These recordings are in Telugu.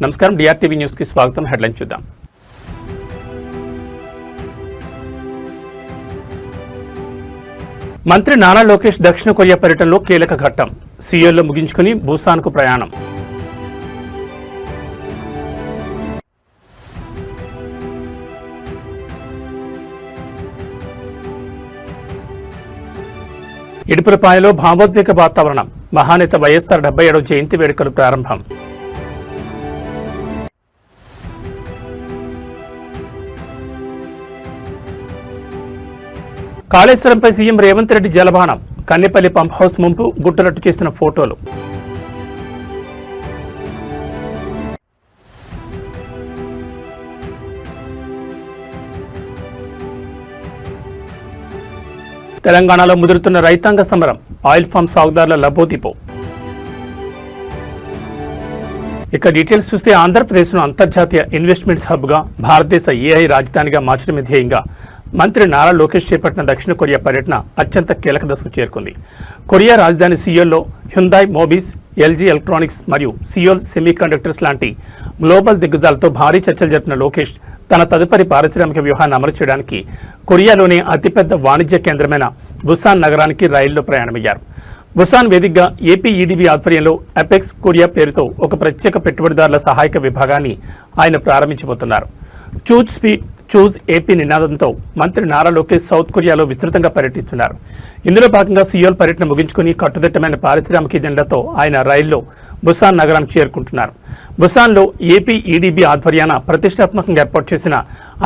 నమస్కారం, డిఆర్టీవీ న్యూస్ కి స్వాగతం. హెడ్లైన్ చూద్దాం. మంత్రి నారా లోకేష్ దక్షిణ కొరియా పర్యటనలో కీలక ఘట్టం. సియోల్లో ముగించుకుని బుసాన్కు ప్రయాణం. ఇడుపులపాయలో భావోద్వేగ వాతావరణం. మహానేత వైఎస్ఆర్ 77వ జయంతి వేడుకలు ప్రారంభం. కాళేశ్వరంపై సీఎం రేవంత్ రెడ్డి జలబాణం. కన్నెపల్లి పంప్ హౌస్ ముంపు గుట్టరట్టు చేసిన ఫోటోలు. తెలంగాణలో ముదురుతున్న రైతాంగ సమరం. ఆయిల్ ఫామ్ సాగుదారుల లబోదిపో. ఇక డీటెయిల్స్ చూస్తే ఆంధ్రప్రదేశ్ను అంతర్జాతీయ ఇన్వెస్ట్మెంట్స్ హబ్గా, భారతదేశ ఏఐ రాజధానిగా మార్చడమే ధ్యేయంగా మంత్రి నారా లోకేష్ చేపట్టిన దక్షిణ కొరియా పర్యటన అత్యంత కీలక దశకు చేరుకుంది. కొరియా రాజధాని సియోల్లో హ్యుందాయ్ మోబిస్, ఎల్జీ ఎలక్ట్రానిక్స్ మరియు సియోల్ సెమీకండక్టర్స్ లాంటి గ్లోబల్ దిగ్గజాలతో భారీ చర్చలు జరిపిన లోకేష్ తన తదుపరి పారిశ్రామిక వ్యూహాన్ని అమలు చేయడానికి కొరియాలోనే అతిపెద్ద వాణిజ్య కేంద్రమైన బుసాన్ నగరానికి రైల్లో ప్రయాణమయ్యారు. బుసాన్ వేదికగా ఏపీఈడీబీ ఆధ్వర్యంలో అపెక్స్ కొరియా పేరుతో ఒక ప్రత్యేక పెట్టుబడిదారుల సహాయక విభాగాన్ని ఆయన ప్రారంభించబోతున్నారు. చూజ్ స్పీడ్ చూజ్ ఏపీ నినాదంతో మంత్రి నారా లోకేష్ సౌత్ కొరియాలో విస్తృతంగా పర్యటిస్తున్నారు. ఇందులో భాగంగా సియోల్ పర్యటన ముగించుకుని కట్టుదిట్టమైన పారిశ్రామిక ఎజెండాతో ఆయన రైల్లో బుసాన్ నగరానికి చేరుకుంటున్నారు. బుసాన్లో ఏపీఈడీబీ ఆధ్వర్యాన ప్రతిష్టాత్మకంగా ఏర్పాటు చేసిన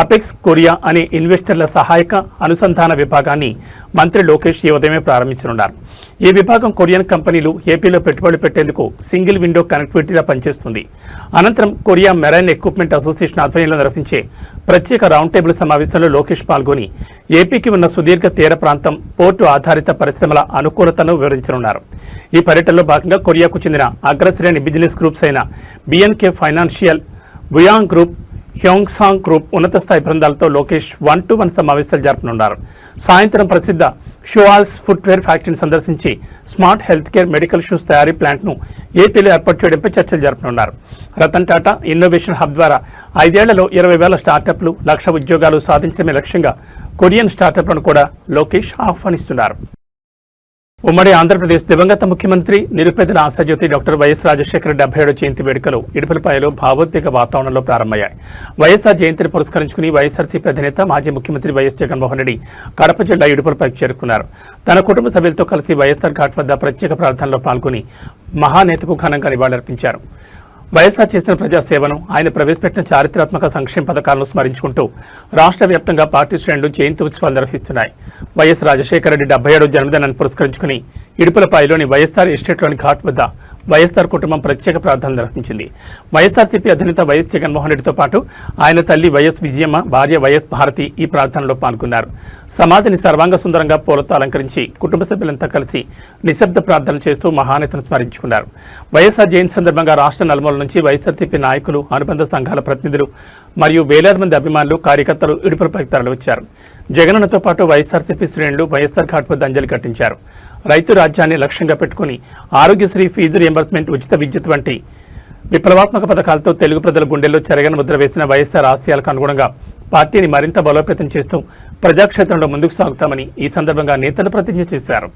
అపెక్స్ కొరియా అనే ఇన్వెస్టర్ల సహాయక అనుసంధాన విభాగాన్ని మంత్రి లోకేష్ ఈ ఉదయమే ప్రారంభించనున్నారు. ఈ విభాగం కొరియన్ కంపెనీలు ఏపీలో పెట్టుబడులు పెట్టేందుకు సింగిల్ విండో కనెక్టివిటీగా పనిచేస్తుంది. అనంతరం కొరియా మెరైన్ ఎక్విప్మెంట్ అసోసియేషన్ ఆధ్వర్యంలో నిర్వహించే ప్రత్యేక రౌండ్ టేబుల్ సమావేశంలో లోకేష్ పాల్గొని ఏపీకి ఉన్న సుదీర్ఘ తీర ప్రాంతం, పోర్టు ఆధారిత పరిశ్రమల అనుకూలతను వివరించనున్నారు. ఈ పర్యటనలో భాగంగా కొరియాకు చెందిన అగ్రశ్రేణి బిజినెస్ గ్రూప్స్ అయిన బిఎన్కే ఫైనాన్షియల్, బుయాంగ్ గ్రూప్, హ్యోంగ్సాంగ్ గ్రూప్ ఉన్నత స్థాయి బృందాలతో లోకేష్ 1-to-1 సమావేశాలు జరపనున్నారు. సాయంత్రం ప్రసిద్ధ షోవాల్స్ ఫుట్వేర్ ఫ్యాక్టరీని సందర్శించి smart health care, medical shoes తయారీ ప్లాంట్ను ఏపీలో ఏర్పాటు చేయడంపై చర్చలు జరపనున్నారు. రతన్ టాటా ఇన్నోవేషన్ హబ్ ద్వారా 5 ఏళ్లలో 20,000 స్టార్టప్లు, 1,00,000 ఉద్యోగాలు సాధించడమే లక్ష్యంగా కొరియన్ స్టార్టప్లను కూడా లోకేష్ ఆహ్వానిస్తున్నారు. ఉమ్మడి ఆంధ్రప్రదేశ్ దివంగత ముఖ్యమంత్రి, నిరుపేదల ఆశాజ్యోతి డాక్టర్ వైఎస్ రాజశేఖర 77వ జయంతి వేడుకలు ఇడుపులపాయలో భావోద్వేగ వాతావరణంలో ప్రారంభమయ్యాయి. వైఎస్ఆర్ జయంతిని పురస్కరించుకుని వైఎస్ఆర్సీపీ అధినేత, మాజీ ముఖ్యమంత్రి వైఎస్ జగన్మోహన్ రెడ్డి కడప జిల్లా ఇడుపులపైకి చేరుకున్నారు. తన కుటుంబ సభ్యులతో కలిసి వైఎస్ఆర్ ఘాట్ వద్ద ప్రత్యేక ప్రార్థనలో పాల్గొని మహానేతకు ఘనంగా నివాళులర్పించారు. వైఎస్ఆర్ చేసిన ప్రజాసేవను, ఆయన ప్రవేశపెట్టిన చారిత్రాత్మక సంక్షేమ పథకాలను స్మరించుకుంటూ రాష్ట్ర వ్యాప్తంగా పార్టీ శ్రేణులు జయంతి ఉత్సవాలు నిర్వహిస్తున్నాయి. వైఎస్ రాజశేఖర రెడ్డి 77వ జన్మదినాన్ని పురస్కరించుకుని ఇడుపులపాయలోని వైఎస్ఆర్ ఎస్టేట్లోని ఘాట్ వద్ద వైఎస్ఆర్ కుటుంబం ప్రత్యేక ప్రార్థనలు నిర్వహించింది. వైఎస్ఆర్సీపీ అధినేత వైఎస్ జగన్మోహన్ రెడ్డితో పాటు ఆయన తల్లి వైఎస్ విజయమ్మ, భార్య వైఎస్ భారతి ఈ ప్రార్థనలో పాల్గొన్నారు. సమాధిని సర్వాంగ సుందరంగా పూలతో అలంకరించి కుటుంబ సభ్యులంతా కలిసి నిశ్శబ్ద ప్రార్థనలు చేస్తూ మహానేతను స్మరించుకున్నారు. వైఎస్ఆర్ జయంతి సందర్భంగా రాష్ట్ర నలుమూల నుంచి వైఎస్ఆర్సీపీ నాయకులు, అనుబంధ సంఘాల ప్రతినిధులు మరియు వేలాది మంది అభిమానులు, కార్యకర్తలు ఇడుపులపైకి తరలివచ్చారు. జగనన్నతో పాటు వైఎస్ఆర్సీపీ శ్రేణులు వైఎస్ఆర్ ఘాట్ వద్ద అంజలి ఘటించారు. రైతు రాజ్యాన్ని లక్ష్యంగా పెట్టుకుని ఆరోగ్యశ్రీ, ఫీజు రియంబర్స్మెంట్, ఉచిత విద్యుత్ వంటి విప్లవాత్మక పథకాలతో తెలుగు ప్రజల గుండెల్లో చెరగని ముద్ర వేసిన వైఎస్ఆర్ ఆశయాలకు అనుగుణంగా పార్టీని మరింత బలోపేతం చేస్తూ ప్రజాక్షేత్రంలో ముందుకు సాగుతామని ఈ సందర్భంగా నేతలు ప్రతిజ్ఞ చేశారు.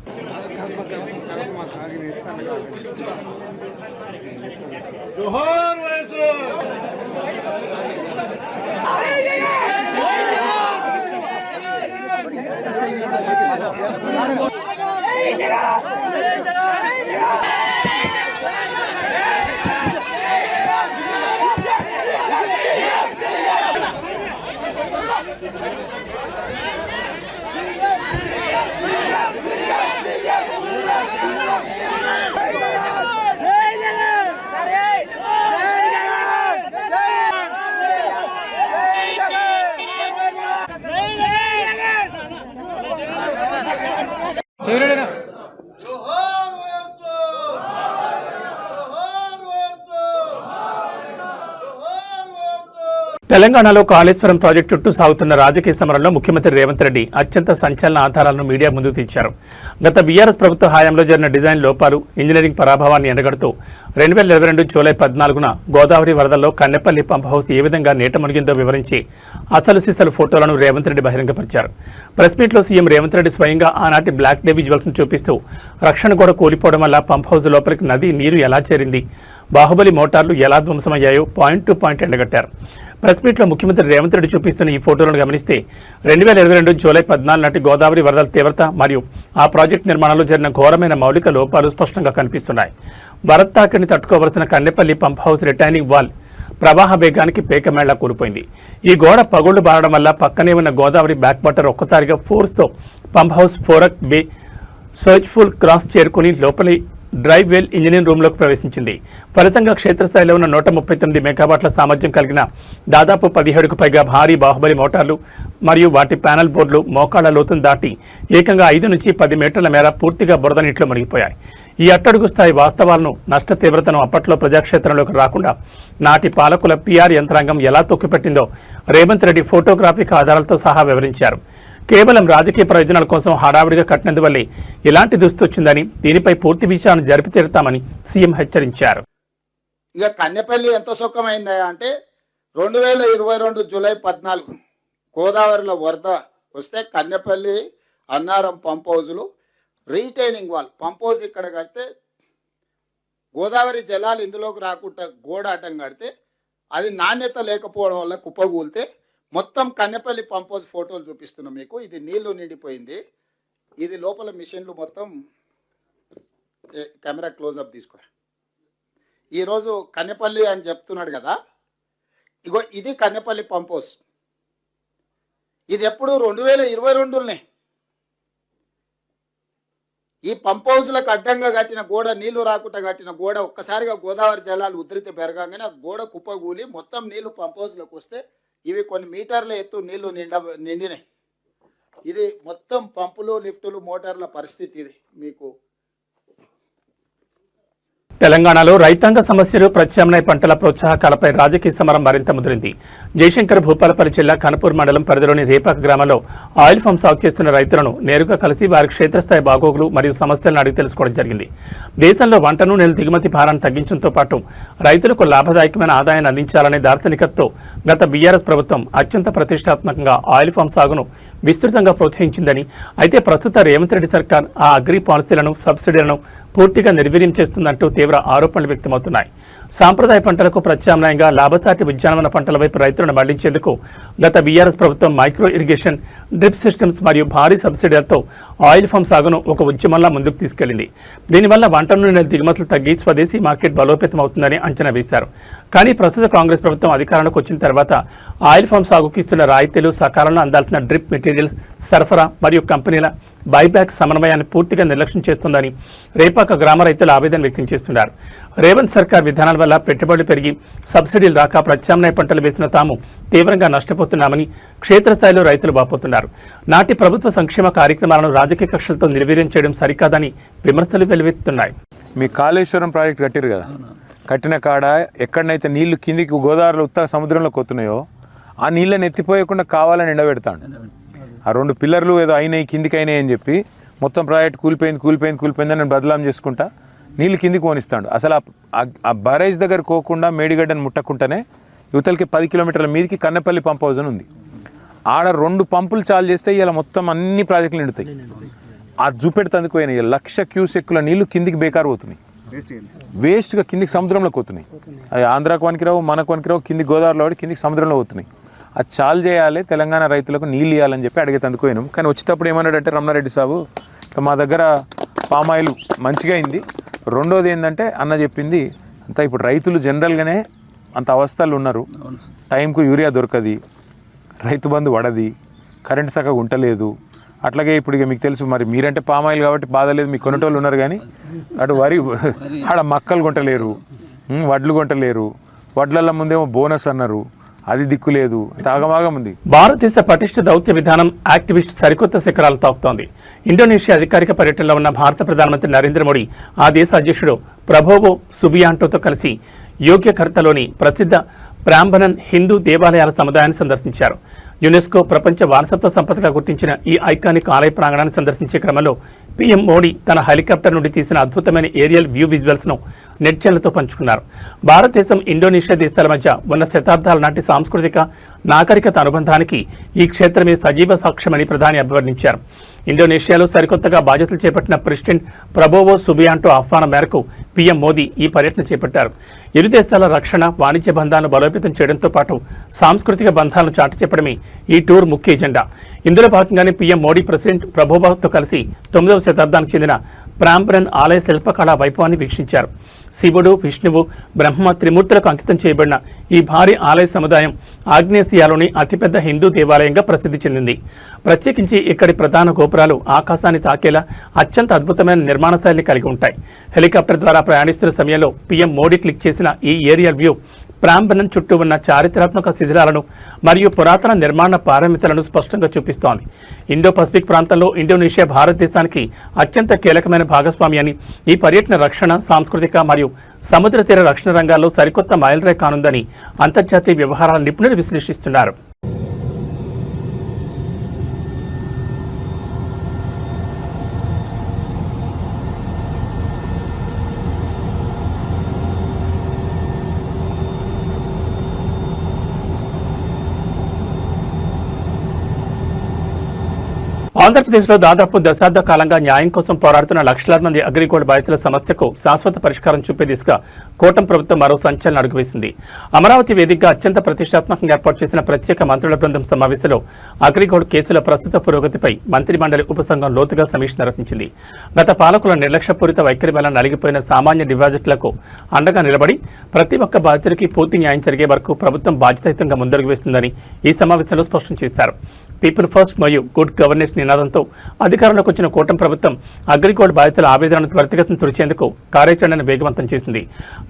తెలంగాణలో కాళేశ్వరం ప్రాజెక్టు చుట్టూ సాగుతున్న రాజకీయ సమరంలో ముఖ్యమంత్రి రేవంత్ రెడ్డి అత్యంత సంచలన ఆధారాలను మీడియా ముందుకు తెచ్చారు. గత బీఆర్ఎస్ ప్రభుత్వ హయాంలో జరిగిన డిజైన్ లోపాలు, ఇంజనీరింగ్ పరాభవాన్ని ఎండగడుతూ 2022 జూలై 14న గోదావరి వరదల్లో కన్నెపల్లి పంప్ హౌస్ ఏ విధంగా నీట మునిగిందో వివరించి అసలు సిసలు ఫోటోలను రేవంత్ రెడ్డి బహిరంగపరిచారు. ప్రెస్ మీట్లో సీఎం రేవంత్ రెడ్డి స్వయంగా ఆనాటి బ్లాక్ డే విజువల్స్ను చూపిస్తూ రక్షణ గోడ కూలిపోవడం వల్ల పంప్ హౌస్ లోపలికి నది నీరు ఎలా చేరింది, బాహుబలి మోటార్లు ఎలా ధ్వంసమయ్యాయో పాయింట్ టు పాయింట్ ఎండగట్టారు. ప్రెస్ మీట్లో ముఖ్యమంత్రి రేవంత్ రెడ్డి చూపిస్తున్న ఈ ఫోటోలను గమనిస్తే 2022 జూలై 14 నాటి గోదావరి వరదల తీవ్రత మరియు ఆ ప్రాజెక్టు నిర్మాణంలో జరిగిన ఘోరమైన మౌలిక లోపాలు స్పష్టంగా కనిపిస్తున్నాయి. వరద తాకిడిని తట్టుకోవలసిన Kannepalli pump house retaining wall ప్రవాహ వేగానికి పేకమేళ్లా కూలిపోయింది. ఈ గోడ పగుళ్లు బారడం వల్ల పక్కనే ఉన్న గోదావరి బ్యాక్ వాటర్ ఒక్కసారిగా ఫోర్స్తో పంప్ హౌస్ ఫోరక్ బే సర్చ్ఫుల్ క్రాస్ చేరుకుని లోపలి డ్రైవ్ వెల్ ఇంజనీరింగ్ రూమ్లోకి ప్రవేశించింది. ఫలితంగా క్షేత్రస్థాయిలో ఉన్న 139 మెగావాట్ల సామర్థ్యం కలిగిన దాదాపు 17కు పైగా భారీ బాహుబలి మోటార్లు మరియు వాటి ప్యానల్ బోర్డులు మోకాళ్ల లోతును దాటి ఏకంగా 5 నుంచి 10 మీటర్ల మేర పూర్తిగా బురద నీటిలో మునిగిపోయాయి. ఈ అట్టడుగు స్థాయి వాస్తవాలను, నష్ట తీవ్రతను అప్పట్లో ప్రజాక్షేత్రంలోకి రాకుండా నాటి పాలకుల పీఆర్ యంత్రాంగం ఎలా తొక్కిపెట్టిందో రేవంత్ రెడ్డి ఫోటోగ్రాఫిక్ ఆధారాలతో సహా వివరించారు. కేవలం రాజకీయ ప్రయోజనాల కోసం హడావిడిగా కట్టినందువల్లే ఇలాంటి దుస్థితి వచ్చిందని, దీనిపై పూర్తి విచారణ జరిపి తీరుతామని సీఎం హెచ్చరించారు. ఇక కన్నెపల్లి ఎంత సుఖమైందా అంటే 2022 జూలై 14 గోదావరిలో వరద వస్తే కన్నెపల్లి అన్నారం పంప్ హౌజులు రీటైనింగ్ వాల్ పంప్ హౌజ్ ఇక్కడ కడితే గోదావరి జలాలు ఇందులోకి రాకుండా గోడ అడ్డం కడితే అది నాణ్యత లేకపోవడం వల్ల కుప్పగూలితే మొత్తం కన్నెపల్లి పంప్ హౌస్ ఫోటోలు చూపిస్తున్నాం మీకు. ఇది నీళ్లు నిండిపోయింది. ఇది లోపల మిషన్లు మొత్తం కెమెరా క్లోజప్ తీసుకో. ఈరోజు కన్నెపల్లి అని చెప్తున్నాడు కదా, ఇగో ఇది కన్నెపల్లి పంప్ హౌస్. ఇది ఎప్పుడు 2022లోనే ఈ పంప్ హౌస్లకు అడ్డంగా కట్టిన గోడ, నీళ్లు రాకుండా కట్టిన గోడ ఒక్కసారిగా గోదావరి జలాలు ఉధృతి పెరగానే ఆ గోడ కుప్పగూలి మొత్తం నీళ్లు పంప్ హౌస్లోకి వస్తే ఇవి కొన్ని మీటర్ల ఎత్తు నీళ్లు నిండినాయి. ఇది మొత్తం పంపులు, లిఫ్టులు, మోటార్ల పరిస్థితి ఇది మీకు. తెలంగాణలో రైతాంగ సమస్యలు, ప్రత్యామ్నాయ పంటల ప్రోత్సాహకాలపై రాజకీయ సమరం మరింత ముదిరింది. జయశంకర్ భూపాలపల్లి జిల్లా కనుపూర్ మండలం పరిధిలోని రేపాక గ్రామంలో ఆయిల్ ఫామ్ సాగు చేస్తున్న రైతులను నేరుగా కలిసి వారి క్షేత్రస్థాయి బాగోగులు మరియు సమస్యలను అడిగి తెలుసుకోవడం జరిగింది. దేశంలో వంట నూనెల దిగుమతి భారాన్ని తగ్గించడంతో పాటు రైతులకు లాభదాయకమైన ఆదాయాన్ని అందించాలనే దార్శనికతతో గత బీఆర్ఎస్ ప్రభుత్వం అత్యంత ప్రతిష్టాత్మకంగా ఆయిల్ ఫామ్ సాగును విస్తృతంగా ప్రోత్సహించిందని, అయితే ప్రస్తుత రేవంత్ రెడ్డి సర్కార్ ఆ అగ్రి పాలసీలను, సబ్సిడీలను పూర్తిగా నిర్వీర్యం చేస్తుందంటూ తీవ్ర ఆరోపణలు వ్యక్తమవుతున్నాయి. సాంప్రదాయ పంటలకు ప్రత్యామ్నాయంగా లాభసాటి ఉద్యానవన పంటల వైపు రైతులను మళ్లించేందుకు గత బీఆర్ఎస్ ప్రభుత్వం మైక్రో ఇరిగేషన్, డ్రిప్ సిస్టమ్స్ మరియు భారీ సబ్సిడీలతో ఆయిల్ ఫామ్ సాగును ఒక ఉద్యమంలా ముందుకు తీసుకెళ్లింది. దీనివల్ల వంట నూనెల దిగుమతులు తగ్గి స్వదేశీ మార్కెట్ బలోపేతం అవుతుందని అంచనా వేశారు. కానీ ప్రస్తుత కాంగ్రెస్ ప్రభుత్వం అధికారంలోకి వచ్చిన తర్వాత ఆయిల్ ఫామ్ సాగుకు ఇస్తున్న రాయితీలు, సకాలంలో అందాల్సిన డ్రిప్ మెటీరియల్స్ సరఫరా మరియు కంపెనీల బైబ్యాక్ సమన్వయాన్ని పూర్తిగా నిర్లక్ష్యం చేస్తుందని రేపాక గ్రామ రైతులు ఆవేదన వ్యక్తం చేస్తున్నారు. రేవంత్ సర్కార్ విధానాల వల్ల పెట్టుబడులు పెరిగి సబ్సిడీలు రాక ప్రత్యామ్నాయ పంటలు వేసిన తాము తీవ్రంగా నష్టపోతున్నామని క్షేత్రస్థాయిలో రైతులు వాపోతున్నారు. నాటి ప్రభుత్వ సంక్షేమ కార్యక్రమాలను రాజకీయ కక్షలతో నిర్వీర్యం చేయడం సరికాదని విమర్శలు వెలువెత్తుతున్నాయి. మీ కాళేశ్వరం ప్రాజెక్ట్ కట్టారు కదా, కట్టిన కాడ ఎక్కడనైతే నీళ్లు కిందికి గోదావరిలో ఉత్తర సముద్రంలో కొత్తున్నాయో ఆ నీళ్ళని ఎత్తిపోయకుండా కావాలని ఎండబెడతాడు. ఆ 2 పిల్లర్లు ఏదో అయినాయి, కిందికి అయినాయి అని చెప్పి మొత్తం ప్రాజెక్ట్ కూలిపోయింది అని బదలాం చేసుకుంటా నీళ్ళు కిందికి పోనిస్తాడు. అసలు ఆ బరేజ్ దగ్గర పోకుండా మేడిగడ్డను ముట్టకుండానే యువతలకి 10 కిలోమీటర్ల మీదకి కన్నెపల్లి పంప్ హౌస్ అని ఉంది. ఆడ 2 పంపులు చాలు చేస్తే ఇలా మొత్తం అన్ని ప్రాజెక్టులు నిండుతాయి. ఆ చూపెడుతందుకు పోయినాయి 1,00,000 క్యూసెక్కుల నీళ్లు కిందికి బేకారు పోతున్నాయి, వేస్ట్గా కిందికి సముద్రంలోకి పోతున్నాయి. అది ఆంధ్రాకు వనికిరావు, మనకు వనికిరావు, కిందికి గోదావరిలో పడి కిందికి సముద్రంలో పోతున్నాయి. అది చాలు చేయాలి, తెలంగాణ రైతులకు నీళ్ళు ఇవ్వాలని చెప్పి అడిగేందుకు పోయినాం. కానీ వచ్చేటప్పుడు ఏమన్నాడంటే రమణారెడ్డి సాబు, మా దగ్గర పామాయిల్ మంచిగా అయింది, రెండోది ఏంటంటే అన్న చెప్పింది అంతా ఇప్పుడు రైతులు జనరల్గానే అంత అవస్థలు ఉన్నారు, టైంకు యూరియా దొరకది, రైతు బంధు పడది, కరెంటు సక్కగా ఉండలేదు. అట్లాగే ఇప్పుడు ఇక మీకు తెలుసు, మరి మీరంటే పామాయిల్ కాబట్టి బాధ లేదు, మీకు కొనేటోళ్ళు ఉన్నారు. కానీ అటు వరి ఆడ మక్కలు కొంటలేరు, వడ్లు కొంటలేరు, వడ్లల్ల ముందేమో బోనస్ అన్నారు, అది దిక్కు లేదు, తాగమాగం ఉంది. భారతదేశ పటిష్ట దౌత్య విధానం యాక్టివిస్ట్ సరికొత్త శిఖరాలు తాకుతోంది. ఇండోనేషియా అధికారిక పర్యటనలో ఉన్న భారత ప్రధానమంత్రి నరేంద్ర మోడీ ఆ దేశ అధ్యక్షుడు ప్రభోవో సుబియాంటోతో కలిసి యోగ్యకర్తలోని ప్రసిద్ధ ప్రాంబణన్ హిందూ దేవాలయాల సముదాయాన్ని సందర్శించారు. యునెస్కో ప్రపంచ వారసత్వ సంపదగా గుర్తించిన ఈ ఐకానిక్ ఆలయ ప్రాంగణాన్ని సందర్శించే క్రమంలో పీఎం మోడీ తన హెలికాప్టర్ నుండి తీసిన అద్భుతమైన ఏరియల్ వ్యూ విజువల్స్ ను నెట్జన్లతో పంచుకున్నారు. భారతదేశం, ఇండోనేషియా దేశాల మధ్య ఉన్న శతాబ్దాల నాటి సాంస్కృతిక నాగరికత అనుబంధానికి ఈ క్షేత్రమే సజీవ సాక్ష్యమని ప్రధాని అభివర్ణించారు. ఇండోనేషియాలో సరికొత్తగా బాధ్యతలు చేపట్టిన ప్రెసిడెంట్ ప్రబోవో సుబియాంటో ఆహ్వానం మేరకు పీఎం మోదీ ఈ పర్యటన చేపట్టారు. ఇరు దేశాల రక్షణ, వాణిజ్య బంధాలను బలోపేతం చేయడంతో పాటు సాంస్కృతిక బంధాలను చాటి చెప్పడమే ఈ టూర్ ముఖ్య ఎజెండా. ఇందులో భాగంగానే పీఎం మోడీ ప్రెసిడెంట్ ప్రబోవోతో కలిసి 9వ శతాబ్దానికి చెందిన ప్రాంబణన్ ఆలయ శిల్పకళా వైభవాన్ని వీక్షించారు. శివుడు, విష్ణువు, బ్రహ్మ త్రిమూర్తులకు అంకితం చేయబడిన ఈ భారీ ఆలయ సముదాయం ఆగ్నేసియాలోని అతిపెద్ద హిందూ దేవాలయంగా ప్రసిద్ధి చెందింది. ప్రత్యేకించి ఇక్కడి ప్రధాన గోపురాలు ఆకాశాన్ని తాకేలా అత్యంత అద్భుతమైన నిర్మాణ శైలిని కలిగి ఉంటాయి. హెలికాప్టర్ ద్వారా ప్రయాణిస్తున్న సమయంలో పీఎం మోడీ క్లిక్ చేసిన ఈ ఏరియల్ వ్యూ ప్రాంబణన్ చుట్టూ ఉన్న చారిత్రాత్మక శిథిలాలను మరియు పురాతన నిర్మాణ పారామితులను స్పష్టంగా చూపిస్తోంది. ఇండో పసిఫిక్ ప్రాంతంలో ఇండోనేషియా భారతదేశానికి అత్యంత కీలకమైన భాగస్వామి అని, ఈ పర్యటన రక్షణ, సాంస్కృతిక మరియు సముద్ర తీర రక్షణ రంగాల్లో సరికొత్త మైలురాయి కానుందని అంతర్జాతీయ వ్యవహారాల నిపుణులు విశ్లేషిస్తున్నారు. ఆంధ్రప్రదేశ్లో దాదాపు దశాబ్ద కాలంగా న్యాయం కోసం పోరాడుతున్న లక్షలాది మంది అగ్రిగోల్డ్ బాధితుల సమస్యకు శాశ్వత పరిష్కారం చూపే దిశగా కూటమి ప్రభుత్వం మరో సంచలన అడుగు వేసింది. అమరావతి వేదికగా అత్యంత ప్రతిష్టాత్మకంగా ఏర్పాటు చేసిన ప్రత్యేక మంత్రుల బృందం సమావేశంలో అగ్రిగోల్డ్ కేసుల ప్రస్తుత పురోగతిపై మంత్రి మండలి ఉపసంఘం లోతుగా సమీక్ష నిర్వహించింది. గత పాలకుల నిర్లక్ష్యపూరిత వైఖరి వల్ల నలిగిపోయిన సామాన్య డిపాజిట్లకు అండగా నిలబడి ప్రతి ఒక్క బాధితుడికి పూర్తి న్యాయం జరిగే వరకు ప్రభుత్వం బాధ్యతాయుతంగా ముందడుగు వేస్తుందని ఈ సమావేశంలో స్పష్టం చేశారు. పీపుల్ ఫస్ట్ మరియు గుడ్ గవర్నెన్స్ నినాదంతో అధికారంలోకి వచ్చిన కూటమి ప్రభుత్వం అగ్రిగోల్డ్ బాధితుల ఆవేదనను త్వరితగతిన తుడిచేందుకు కార్యాచరణను వేగవంతం చేసింది.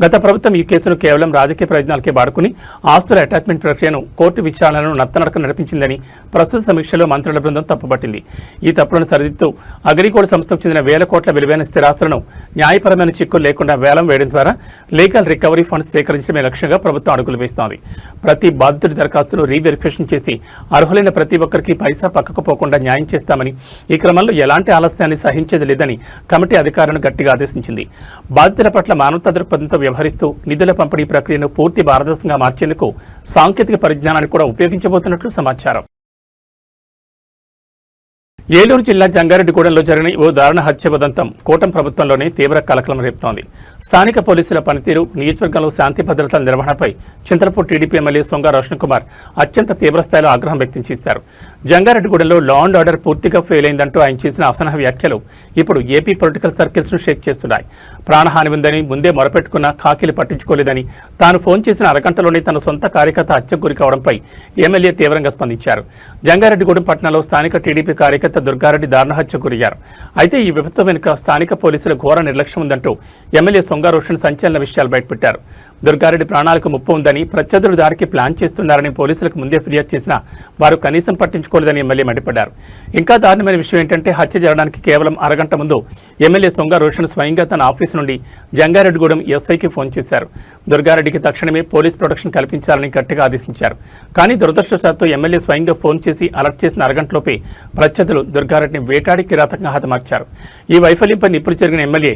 గత ప్రభుత్వం ఈ కేసును కేవలం రాజకీయ ప్రయోజనాలకే వాడుకుని ఆస్తుల అటాచ్మెంట్ ప్రక్రియను, కోర్టు విచారణలను నత్తనడక నడిపించిందని ప్రస్తుత సమీక్షలో మంత్రుల బృందం తప్పుపట్టింది. ఈ తప్పులను సరిదిద్దుతూ అగ్రిగోల్డ్ సంస్థకు చెందిన వేల కోట్ల విలువైన స్థిరాస్తులను న్యాయపరమైన చిక్కులు లేకుండా వేలం వేయడం ద్వారా లీగల్ రికవరీ ఫండ్స్ సేకరించడమే లక్ష్యంగా ప్రభుత్వం అడుగులు వేస్తోంది. ప్రతి బాధితుడి దరఖాస్తును రీవెరిఫికేషన్ చేసి అర్హులైన ప్రతి ఒక్కరికి పైసా పక్కకు పోకుండా న్యాయం చేస్తామని, ఈ క్రమంలో ఎలాంటి ఆలస్యాన్ని సహించేది లేదని కమిటీ అధికారులను గట్టిగా ఆదేశించింది. బాధితుల పట్ల మానవతా దృక్పథంతో వ్యవహరిస్తూ నిధుల పంపిణీ ప్రక్రియను పూర్తి పారదర్శకంగా మార్చేందుకు సాంకేతిక పరిజ్ఞానాన్ని కూడా ఉపయోగించబోతున్నట్లు సమాచారం. ఏలూరు జిల్లా జంగారెడ్డిగూడెంలో జరిగిన ఓ దారుణ హత్య ఉదంతం కూటమి ప్రభుత్వంలోనే తీవ్ర కలకలం రేపుతోంది. స్థానిక పోలీసుల పనితీరు, నియోజకవర్గంలో శాంతి భద్రతల నిర్వహణపై చింతలపూడి టీడీపీ ఎమ్మెల్యే సొంగ రోషన్ కుమార్ అత్యంత తీవ్రస్థాయిలో ఆగ్రహం వ్యక్తం చేశారు. జంగారెడ్డిగూడెంలో లా అండ్ ఆర్డర్ పూర్తిగా ఫెయిల్ అయిందంటూ ఆయన చేసిన అసహన వ్యాఖ్యలు ఇప్పుడు ఏపీ పొలిటికల్ సర్కిల్స్ ను షేక్ చేస్తున్నాయి. ప్రాణహాని ఉందని ముందే మొరపెట్టుకున్న ఖాకీలు పట్టించుకోలేదని, తాను ఫోన్ చేసిన అరగంటలోనే తన సొంత కార్యకర్త హత్యకు గురి కావడంపై ఎమ్మెల్యే తీవ్రంగా స్పందించారు. జంగారెడ్డిగూడెం పట్టణంలో స్థానిక టీడీపీ కార్యకర్త దుర్గారెడ్డి దారుణ హత్యకు గురయ్యారు. అయితే ఈ విపత్తు వెనుక స్థానిక పోలీసుల ఘోర నిర్లక్ష్యం ఉందంటూ ఎమ్మెల్యే సొంగ రోషన్ సంచలన విషయాలు బయటపెట్టారు. దుర్గారెడ్డి ప్రాణాలకు ముప్పు ఉందని, ప్రత్యర్థులు దారికి ప్లాన్ చేస్తున్నారని పోలీసులకు ముందే ఫిర్యాదు చేసినా వారు కనీసం పట్టించుకోలేదని ఎమ్మెల్యే మండిపడ్డారు. ఇంకా దారుణమైన విషయం ఏంటంటే హత్య జరగడానికి కేవలం అరగంట ముందు ఎమ్మెల్యే సొంగ రోషన్ స్వయంగా తన ఆఫీసు నుండి జంగారెడ్డిగూడెం ఎస్ఐకి ఫోన్ చేశారు. దుర్గారెడ్డికి తక్షణమే పోలీస్ ప్రొటెక్షన్ కల్పించాలని గట్టిగా ఆదేశించారు. కానీ దురదృష్టవశాత్తు ఎమ్మెల్యే స్వయంగా ఫోన్ చేసి అలర్ట్ చేసిన అరగంటలోపే ప్రత్యర్థులు దుర్గారెడ్డిని వేటాడి కిరాతకంగా హతమార్చారు. ఈ వైఫల్యంపై నిప్పులు జరిగిన MLA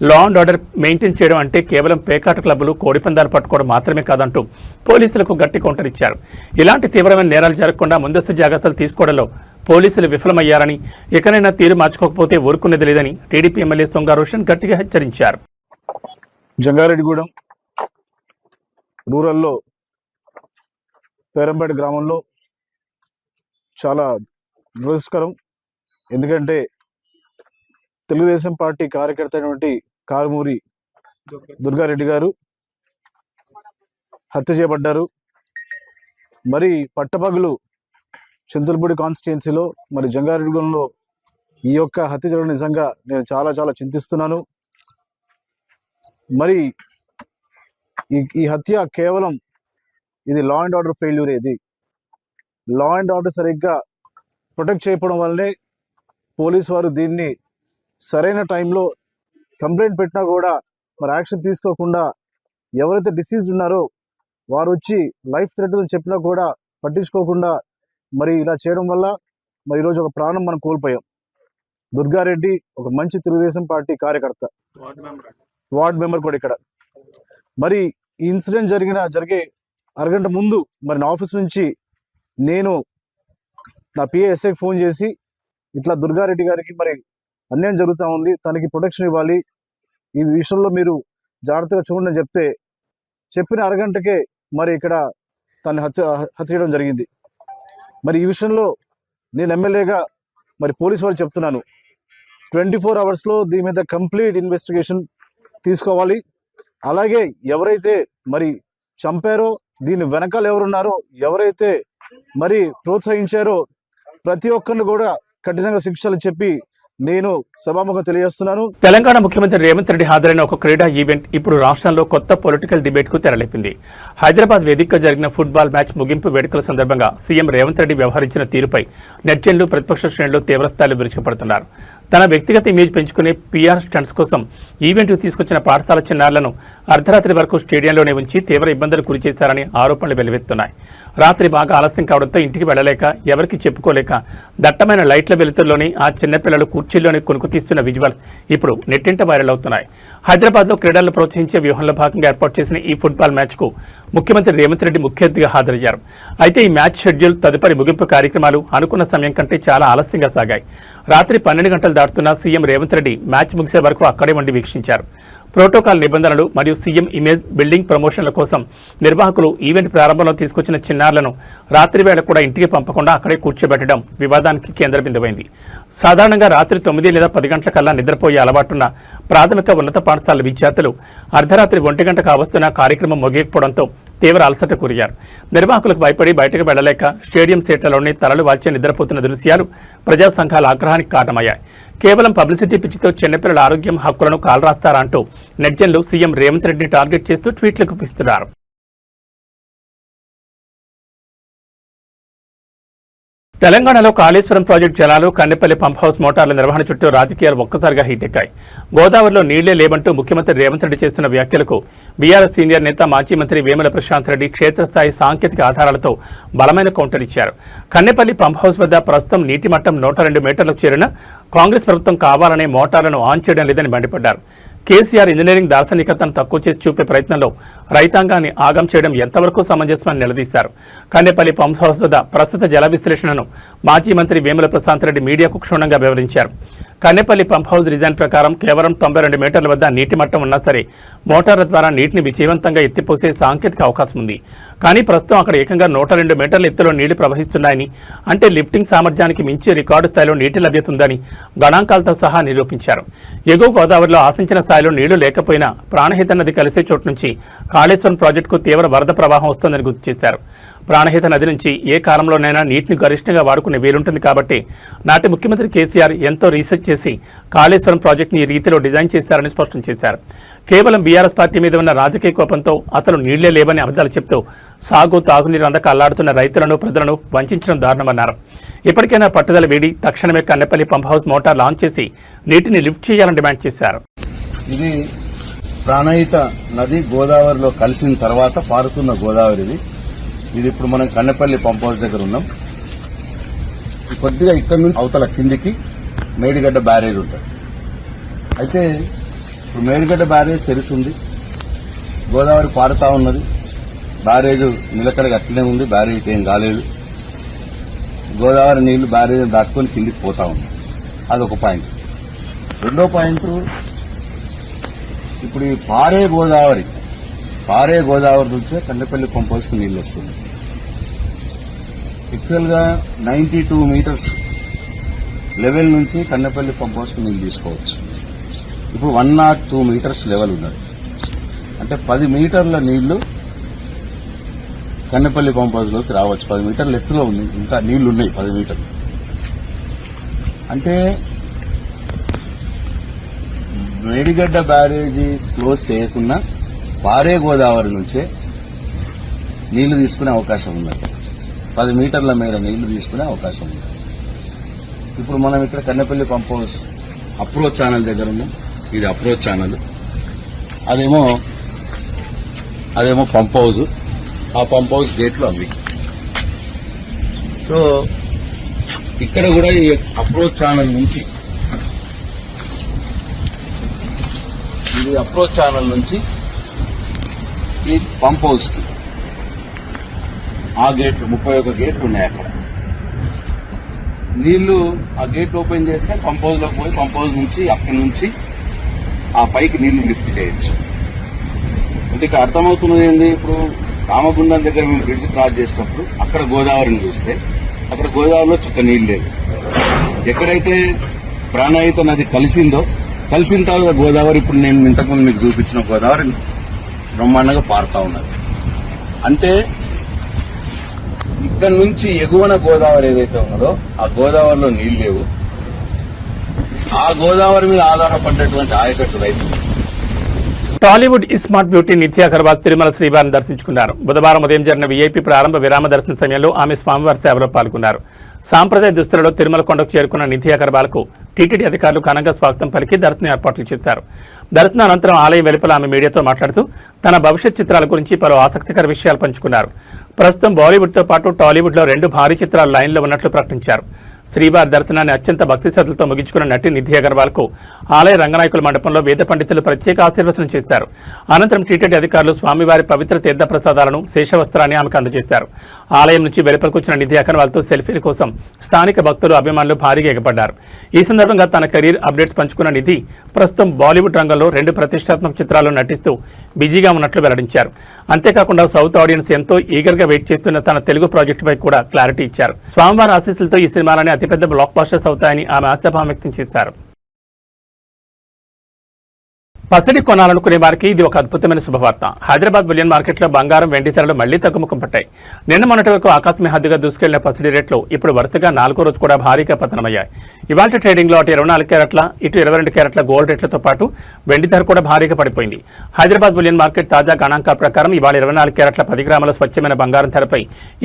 law and order maintain చేయడం అంటే కేవలం పేకాట క్లబ్బులు, కోడిపందాలు పట్టుకోవడం మాత్రమే కాదంటూ పోలీసులకు గట్టి కౌంటర్ ఇచ్చారు. ఇలాంటి తీవ్రమైన నేరాలు జరగకుండా ముందస్తు జాగ్రత్తలు తీసుకోవడంలో పోలీసులు విఫలమయ్యారని, ఇకనైనా తీరు మార్చుకోకపోతే ఊరుకునేది లేదని టీడీపీ ఎమ్మెల్యే సొంగ రోషన్ గట్టిగా హెచ్చరించారు. జంగారెడ్డిగూడెం రూరల్లో పేరంపేట గ్రామంలో చాలా దురదృష్టకరం. ఎందుకంటే తెలుగుదేశం పార్టీ కార్యకర్త అయినటువంటి కారుమూరి దుర్గారెడ్డి గారు హత్య చేయబడ్డారు. మరి పట్టపగలు చింతలపూడి కాన్స్టిట్యున్సీలో మరి జంగారెడ్డిగూడెంలో ఈ యొక్క హత్య జరగడం నిజంగా నేను చాలా చాలా చింతిస్తున్నాను. మరి ఈ హత్య కేవలం ఇది లా అండ్ ఆర్డర్ ఫెయిల్యూర్. ఇది లా అండ్ ఆర్డర్ సరిగ్గా ప్రొటెక్ట్ చేయడం వల్లనే పోలీసు వారు దీన్ని సరైన టైంలో కంప్లైంట్ పెట్టినా కూడా మరి యాక్షన్ తీసుకోకుండా ఎవరైతే డిసీజ్డ్ ఉన్నారో వారు వచ్చి లైఫ్ థ్రెట్ అని చెప్పినా కూడా పట్టించుకోకుండా మరి ఇలా చేయడం వల్ల మరి ఈరోజు ఒక ప్రాణం మనం కోల్పోయాం. దుర్గారెడ్డి ఒక మంచి తెలుగుదేశం పార్టీ కార్యకర్త, వార్డ్ మెంబర్ కూడా ఇక్కడ. మరి ఈ ఇన్సిడెంట్ జరిగే అరగంట ముందు మరి నా ఆఫీస్ నుంచి నేను నా పిఏఎస్ఐకి ఫోన్ చేసి ఇట్లా దుర్గారెడ్డి గారికి మరి అన్యాయం జరుగుతూ ఉంది, తనకి ప్రొటెక్షన్ ఇవ్వాలి, ఈ విషయంలో మీరు జాగ్రత్తగా చూడండి చెప్తే చెప్పిన అరగంటకే మరి ఇక్కడ తను హత్య చేయడం జరిగింది. మరి ఈ విషయంలో నేను ఎమ్మెల్యేగా మరి పోలీసు వారు చెప్తున్నాను, 24 అవర్స్లో దీని మీద కంప్లీట్ ఇన్వెస్టిగేషన్ తీసుకోవాలి. అలాగే ఎవరైతే మరి చంపారో, దీని వెనకాల ఎవరున్నారో, ఎవరైతే మరి ప్రోత్సహించారో ప్రతి ఒక్కరిని కూడా కఠినంగా శిక్షలు చెప్పి నేను సభాముఖంగా తెలియజేస్తున్నాను. తెలంగాణ ముఖ్యమంత్రి రేవంత్ రెడ్డి హాజరైన ఒక క్రీడా ఈవెంట్ ఇప్పుడు రాష్ట్రంలో కొత్త పొలిటికల్ డిబేట్ కు తెరలేపింది. హైదరాబాద్ వేదికగా జరిగిన ఫుట్బాల్ మ్యాచ్ ముగింపు వేడుకల సందర్భంగా సీఎం రేవంత్ రెడ్డి వ్యవహరించిన తీరుపై నెటిజన్లు, ప్రతిపక్ష శ్రేణులు తీవ్రస్థాయిలో విరుచుకుపడుతున్నారు. తన వ్యక్తిగత ఇమేజ్ పెంచుకునే పీఆర్ స్టంట్స్ కోసం ఈవెంట్కు తీసుకొచ్చిన పాఠశాల చిన్నారులను అర్ధరాత్రి వరకు స్టేడియంలోనే ఉంచి తీవ్ర ఇబ్బందులు గురిచేశారని ఆరోపణలు వెలువెత్తున్నాయి. రాత్రి బాగా ఆలస్యం కావడంతో ఇంటికి వెళ్లలేక, ఎవరికి చెప్పుకోలేక దట్టమైన లైట్ల వెలుతుల్లోని ఆ చిన్నపిల్లలు కుర్చీల్లోని కొనుక్కు తీస్తున్న విజువల్స్ ఇప్పుడు నెట్టింట వైరల్ అవుతున్నాయి. హైదరాబాద్లో క్రీడలను ప్రోత్సహించే వ్యూహంలో భాగంగా ఏర్పాటు చేసిన ఈ ఫుట్బాల్ మ్యాచ్కు ముఖ్యమంత్రి రేవంత్ రెడ్డి ముఖ్య అతిథిగా హాజరయ్యారు. అయితే ఈ మ్యాచ్ షెడ్యూల్, తదుపరి ముగింపు కార్యక్రమాలు అనుకున్న సమయం కంటే చాలా ఆలస్యంగా సాగాయి. రాత్రి 12 గంటలు దాటుతున్న సీఎం రేవంత్ రెడ్డి మ్యాచ్ ముగిసే వరకు అక్కడే ఉండి వీక్షించారు. ప్రోటోకాల్ నిబంధనలు మరియు సీఎం ఇమేజ్ బిల్డింగ్ ప్రమోషన్ల కోసం నిర్వాహకులు ఈవెంట్ ప్రారంభంలో తీసుకొచ్చిన చిన్నారులను రాత్రి వేళ కూడా ఇంటికి పంపకుండా అక్కడే కూర్చోబెట్టడం వివాదానికి కేంద్ర బిందువైంది. సాధారణంగా రాత్రి 9 లేదా 10 గంటల కల్లా నిద్రపోయే అలవాటున్న ప్రాథమిక ఉన్నత పాఠశాల విద్యార్థులు అర్ధరాత్రి 1 గంట కావస్తున్న కార్యక్రమం ముగియకపోవడంతో తీవ్ర అలసట గురయ్యారు. నిర్వాహకులకు భయపడి బయటకు వెళ్లలేక స్టేడియం సీట్లలోనే తలలు వాల్చి నిద్రపోతున్న దృశ్యాలు ప్రజా సంఘాల ఆగ్రహానికి కారణమయ్యాయి. కేవలం పబ్లిసిటీ పిచ్చితో చిన్నపిల్లల ఆరోగ్యం, హక్కులను కాలరాస్తారా అంటూ నెటిజన్లు సీఎం రేవంత్ రెడ్డిని టార్గెట్ చేస్తూ ట్వీట్లు గుప్పిస్తున్నారు. తెలంగాణలో కాళేశ్వరం ప్రాజెక్టు జలాలు, కన్నెపల్లి పంప్ హౌస్ మోటార్ల నిర్వహణ చుట్టూ రాజకీయాలు ఒక్కసారిగా హీటెక్కాయి. గోదావరిలో నీళ్లే లేవంటూ ముఖ్యమంత్రి రేవంత్ రెడ్డి చేస్తున్న వ్యాఖ్యలకు బీఆర్ఎస్ సీనియర్ నేత, మాజీ మంత్రి వేముల ప్రశాంత్ రెడ్డి క్షేత్రస్థాయి సాంకేతిక ఆధారాలతో బలమైన కౌంటర్ ఇచ్చారు. కన్నెపల్లి పంప్ హౌస్ వద్ద ప్రస్తుతం నీటి మట్టం 102 మీటర్లకు చేరిన కాంగ్రెస్ ప్రభుత్వం కావాలనే మోటార్లను ఆన్ చేయడం లేదని మండిపడ్డారు. కేసీఆర్ ఇంజనీరింగ్ దార్శనికతను తక్కువ చేసి చూపే ప్రయత్నంలో రైతాంగాన్ని ఆగం చేయడం ఎంతవరకు సమంజసమని నిలదీశారు. కన్నెపల్లి పంప్ హౌస్ వద్ద ప్రస్తుత జల విశ్లేషణను మాజీ మంత్రి వేముల ప్రశాంత్ రెడ్డి మీడియాకు క్షుణ్ణంగా వివరించారు. కన్నెపల్లి పంప్ హౌస్ డిజైన్ ప్రకారం కేవలం 92 మీటర్ల వద్ద నీటి మట్టం ఉన్నా సరే మోటార్ల ద్వారా నీటిని విజయవంతంగా ఎత్తిపోసే సాంకేతిక అవకాశం ఉంది. కానీ ప్రస్తుతం అక్కడ ఏకంగా 102 మీటర్ల ఎత్తులో నీళ్లు ప్రవహిస్తున్నాయని, అంటే లిఫ్టింగ్ సామర్థ్యానికి మించి రికార్డు స్థాయిలో నీటి లభ్యత ఉందని గణాంకాలతో సహా నిరూపించారు. ఎగువ గోదావరిలో ఆశించిన స్థాయిలో నీళ్లు లేకపోయినా ప్రాణహిత నది కలిసే చోటు నుంచి కాళేశ్వరం ప్రాజెక్టుకు తీవ్ర వరద ప్రవాహం వస్తోందని గుర్తు చేశారు. ప్రాణహిత నది నుంచి ఏ కాలంలోనైనా నీటిని గరిష్టంగా వాడుకునే వీలుంటుంది కాబట్టి నాటి ముఖ్యమంత్రి కేసీఆర్ ఎంతో రీసెర్చ్ చేసి కాళేశ్వరం ప్రాజెక్టుని ఈ రీతిలో డిజైన్ చేశారని స్పష్టం చేశారు. కేవలం బీఆర్ఎస్ పార్టీ మీద ఉన్న రాజకీయ కోపంతో అసలు నీళ్లే లేవని అబద్ధాలు చెప్తూ సాగు, తాగునీరు అందక అల్లాడుతున్న రైతులను, ప్రజలను వంచడం దారుణమన్నారు. ఇప్పటికైనా పట్టుదల వీడి తక్షణమే Kannepalli pump house motor launch చేసి నీటిని లిఫ్ట్ చేయాలని డిమాండ్ చేశారు. ఇది ప్రాణహిత నది గోదావరిలో కలిసిన తర్వాత పారుతున్న గోదావరి. ఇది ఇప్పుడు మనం కన్నెపల్లి పంప్ హౌస్ దగ్గర ఉన్నాం. కొద్దిగా ఇక్కడ నుంచి అవతల కిందికి మేడిగడ్డ బ్యారేజ్ ఉంటుంది. అయితే ఇప్పుడు మేడిగడ్డ బ్యారేజ్ తెరిచింది, గోదావరి పారుతా ఉన్నది, బ్యారేజ్ నిలకడగా అట్లనే ఉంది, బ్యారేజ్ ఏం కాలేదు. గోదావరి నీళ్లు బ్యారేజ్ దాటుకొని కిందికి పోతా ఉంది. అదొక పాయింట్. రెండో పాయింట్, ఇప్పుడు ఈ పారే గోదావరి నుంచే కన్నెపల్లి పంప్ హౌస్ కు నీళ్లు వస్తుంది. యాక్చువల్ గా 92 మీటర్స్ లెవెల్ నుంచి కన్నెపల్లి పంప్ హౌస్ కు నీళ్లు తీసుకోవచ్చు. ఇప్పుడు 102 మీటర్స్ లెవెల్ ఉన్నది. అంటే 10 మీటర్ల నీళ్లు కన్నెపల్లి పంప్ హౌస్ లోకి రావచ్చు. 10 మీటర్ల ఎత్తులో ఉంది, ఇంకా నీళ్లున్నాయి 10 మీటర్లు. అంటే మేడిగడ్డ బ్యారేజీ క్లోజ్ చేయకుండా పారే గోదావరి నుంచే నీళ్లు తీసుకునే అవకాశం ఉన్నది. 10 మీటర్ల మేర నీళ్లు తీసుకునే అవకాశం ఉంది. ఇప్పుడు మనం ఇక్కడ Kannepalli pump house approach channel దగ్గర ఉన్నాం. ఇది అప్రోచ్ ఛానల్, అదేమో పంప్ హౌస్. ఆ పంప్ హౌస్ గేట్లు అవి. సో ఇక్కడ కూడా ఈ అప్రోచ్ ఛానల్ నుంచి ఇది అప్రోచ్ ఛానల్ నుంచి ఈ పంప్ హౌస్ కి ఆ గేట్లు 31 గేట్లు ఉన్నాయి. అక్కడ నీళ్లు ఆ గేట్ ఓపెన్ చేస్తే పంప్ హౌస్ లోకి పోయి పంప్ హౌస్ నుంచి అక్కడి నుంచి ఆ పైకి నీళ్లు లిఫ్ట్ చేయొచ్చు. అంటే ఇక్కడ అర్థమవుతున్నది ఏంది, ఇప్పుడు రామగుండం దగ్గర మేము బ్రిడ్జ్ క్రాస్ చేసినప్పుడు అక్కడ గోదావరిని చూస్తే అక్కడ గోదావరిలో చుక్క నీళ్ళు లేదు. ఎక్కడైతే ప్రాణాయిత నది కలిసిన తర్వాత గోదావరి ఇప్పుడు నేను ఇంతకుముందు మీకు చూపించిన గోదావరి బ్రహ్మాండంగా పారుతా ఉన్నది. అంటే ఇక్కడ నుంచి ఎగువన గోదావరి ఏదైతే ఉన్నదో ఆ గోదావరిలో నీళ్లు లేవు. ఆ గోదావరి మీద ఆధారపడ్డటువంటి ఆయకట్టు రైతులు. టాలీవుడ్ స్మార్ట్ బ్యూటీ నిత్య అగర్వాల్ తిరుమల శ్రీవారిని దర్శించుకున్నారు. బుధవారం ఉదయం జరిగిన వీఐపీ ప్రారంభ విరామ దర్శన సమయంలో ఆమె స్వామివారి సేవలో పాల్గొన్నారు. సాంప్రదాయ దుస్తులలో తిరుమల కొండకు చేరుకున్న నిత్య అగర్వాల్కు టీటీడీ అధికారులు ఘనంగా స్వాగతం పలికి దర్శన ఏర్పాట్లు చేశారు. దర్శన అనంతరం ఆలయం వెలుపల ఆమె మీడియాతో మాట్లాడుతూ తన భవిష్యత్ చిత్రాల గురించి పలు ఆసక్తికర విషయాలు పంచుకున్నారు. ప్రస్తుతం బాలీవుడ్తో పాటు టాలీవుడ్లో 2 భారీ చిత్రాలు లైన్లో ఉన్నట్లు ప్రకటించారు. శ్రీవారి దర్శనాన్ని అత్యంత భక్తి శ్రద్ధలతో ముగించుకున్న నటి నిధి అగర్వాల్కు ఆలయ రంగనాయకుల మండపంలో వేద పండితులు ప్రత్యేక ఆశీర్వచనం చేశారు. అనంతరం టీటీడీ అధికారులు స్వామివారి పవిత్ర తీర్థ ప్రసాదాలను శేషవస్త్రాన్ని ఆమెకు అందజేశారు. ఆలయం నుంచి వెలుపలకు వచ్చిన నిధి అగర్వాల్తో సెల్ఫీల కోసం స్థానిక భక్తులు అభిమానులు భారీగా ఎగబడ్డారు. ఈ సందర్భంగా తన కెరీర్ అప్డేట్స్ పంచుకున్న నిధి ప్రస్తుతం బాలీవుడ్ రంగంలో 2 ప్రతిష్టాత్మక చిత్రాల్లో నటిస్తూ బిజీగా ఉన్నట్లు వెల్లడించారు. అంతేకాకుండా సౌత్ ఆడియన్స్ ఎంతో ఈగర్గా వెయిట్ చేస్తున్న తన తెలుగు ప్రాజెక్టుపై కూడా క్లారిటీ ఇచ్చారు. స్వామివారి ఆశీస్సులతో ఈ సినిమాలని అతిపెద్ద బ్లాక్ బస్టర్స్ అవుతాయని ఆమె ఆశాభావం వ్యక్తం చేశారు. పసిడి కొనాలనుకునే వారికి ఇది ఒక అద్భుతమైన శుభవార్త. హైదరాబాద్ బులియన్ మార్కెట్లో బంగారం, వెండి ధరలు మళ్లీ తగ్గుముఖం పట్టాయి. నిన్న మొన్నటి వరకు ఆకాశమే హద్దుగా దూసుకెళ్లిన పసిడి రేట్లు ఇప్పుడు వరుసగా 4వ రోజు కూడా భారీగా పతనమయ్యాయి. ఇవాళ ట్రేడింగ్లో అటు 24 క్యారెట్ల ఇటు 22 క్యారెట్ల గోల్డ్ రేట్లతో పాటు వెండి ధర కూడా భారీగా పడిపోయింది. హైదరాబాద్ బులియన్ మార్కెట్ తాజా గణాంకాల ప్రకారం ఇవాళ 24 క్యారెట్ల 10 గ్రాముల స్వచ్ఛమైన బంగారం ధరపై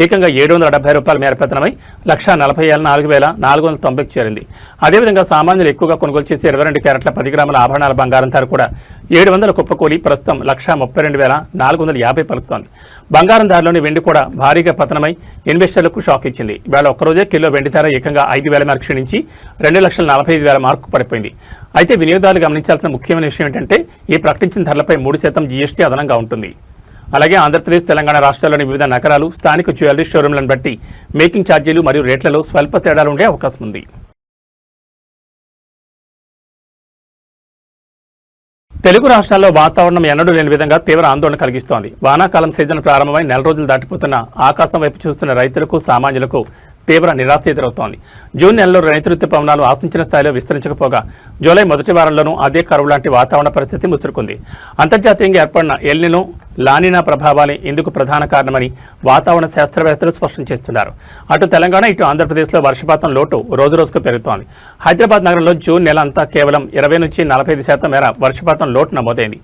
ఏకంగా ₹770 మేర పతనమై 1,44,490కు చేరింది. అదేవిధంగా సామాన్యులు ఎక్కువగా కొనుగోలు చేసే 22 క్యారెట్ల 10 గ్రాముల ఆభరణాల బంగారం ధర కూడా 700 కుప్పకూలి ప్రస్తుతం 1,32,450 పలుకుతోంది. బంగారం ధరలోని వెండి కూడా భారీగా పతనమై ఇన్వెస్టర్లకు షాక్ ఇచ్చింది. ఇవాళ ఒక్కరోజే కిలో వెండి ధర ఏకంగా 5,000 మేరకు క్షీణించి 2,45,000 మార్కు పడిపోయింది. అయితే వినియోగదారులు గమనించాల్సిన ముఖ్యమైన విషయం ఏంటంటే ఈ ప్రకటించిన ధరలపై 3% జీఎస్టీ అదనంగా ఉంటుంది. అలాగే ఆంధ్రప్రదేశ్, తెలంగాణ రాష్ట్రాల్లోని వివిధ నగరాలు స్థానిక జ్యువెలరీ షోరూంలను బట్టి మేకింగ్ ఛార్జీలు మరియు రేట్లలో స్వల్ప తేడాలు ఉండే అవకాశం ఉంది. తెలుగు రాష్ట్రాల్లో వాతావరణం ఎన్నడూ లేని విధంగా తీవ్ర ఆందోళన కలిగిస్తోంది. వానాకాలం సీజన్ ప్రారంభమై 4 రోజులు దాటిపోతున్న ఆకాశం వైపు చూస్తున్న రైతులకు, సామాన్యులకు తీవ్ర నిరాశ ఎదురవుతోంది. జూన్ నెలలో నైరుతి పవనాలు ఆశించిన స్థాయిలో విస్తరించకపోగా జూలై మొదటి వారంలోనూ అదే కరువు లాంటి వాతావరణ పరిస్థితి ముసురుకుంది. అంతర్జాతీయంగా ఏర్పడిన ఎల్ నినో, లానినా ప్రభావాలే ఇందుకు ప్రధాన కారణమని వాతావరణ శాస్త్రవేత్తలు స్పష్టం చేస్తున్నారు. అటు తెలంగాణ, ఇటు ఆంధ్రప్రదేశ్లో వర్షపాతం లోటు రోజురోజుకు పెరుగుతోంది. హైదరాబాద్ నగరంలో జూన్ నెల అంతా కేవలం 20 నుంచి 45% మేర వర్షపాతం లోటు నమోదైంది.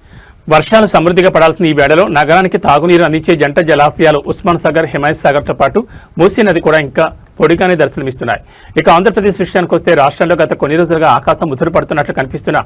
వర్షాలు సమృద్ధిగా పడాల్సిన ఈ వేళలో నగరానికి తాగునీరు అందించే జంట జలాశయాలు ఉస్మాన్ సాగర్, హిమాయత్ సాగర్తో పాటు మూసీ నది కూడా ఇంకా పొడిగానే దర్శనమిస్తున్నాయి. ఇక ఆంధ్రప్రదేశ్ విషయానికి వస్తే రాష్ట్రంలో గత కొన్ని రోజులుగా ఆకాశం ముసురు పడుతున్నట్లు కనిపిస్తున్న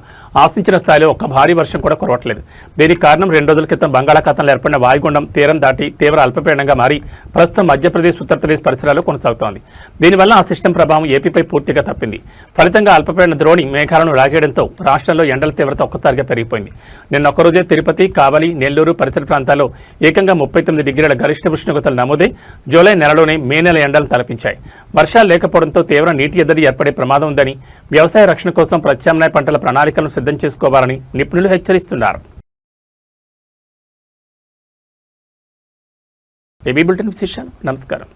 ఆశించిన స్థాయిలో ఒక్క భారీ వర్షం కూడా కురవట్లేదు. దీనికి కారణం 2 రోజుల క్రితం బంగాళాఖాతంలో ఏర్పడిన వాయుగుండం తీరం దాటి తీవ్ర అల్పపీడనంగా మారి ప్రస్తుతం మధ్యప్రదేశ్, ఉత్తరప్రదేశ్ పరిసరాల్లో కొనసాగుతోంది. దీనివల్ల ఆ సిస్టమ్ ప్రభావం ఏపీపై పూర్తిగా తప్పింది. ఫలితంగా అల్పపీడన ద్రోణి మేఘాలను లాగేయడంతో రాష్ట్రంలో ఎండల తీవ్రత ఒక్కసారిగా పెరిగిపోయింది. నిన్న ఒక్కరోజే తిరుపతి, కావలి, నెల్లూరు పరిసర ప్రాంతాల్లో ఏకంగా 39 డిగ్రీల గరిష్ట ఉష్ణోగ్రతలు నమోదై జూలై నెలలోనే మే నెల ఎండలు తలపించాయి. వర్షాలు లేకపోవడంతో తీవ్ర నీటి ఎద్దడి ఏర్పడే ప్రమాదం ఉందని, వ్యవసాయ రక్షణ కోసం ప్రత్యామ్నాయ పంటల ప్రణాళికలను సిద్ధం చేసుకోవాలని నిపుణులు హెచ్చరిస్తున్నారు. ఏబీ బులెటిన్ విశేషాలు. నమస్కారం.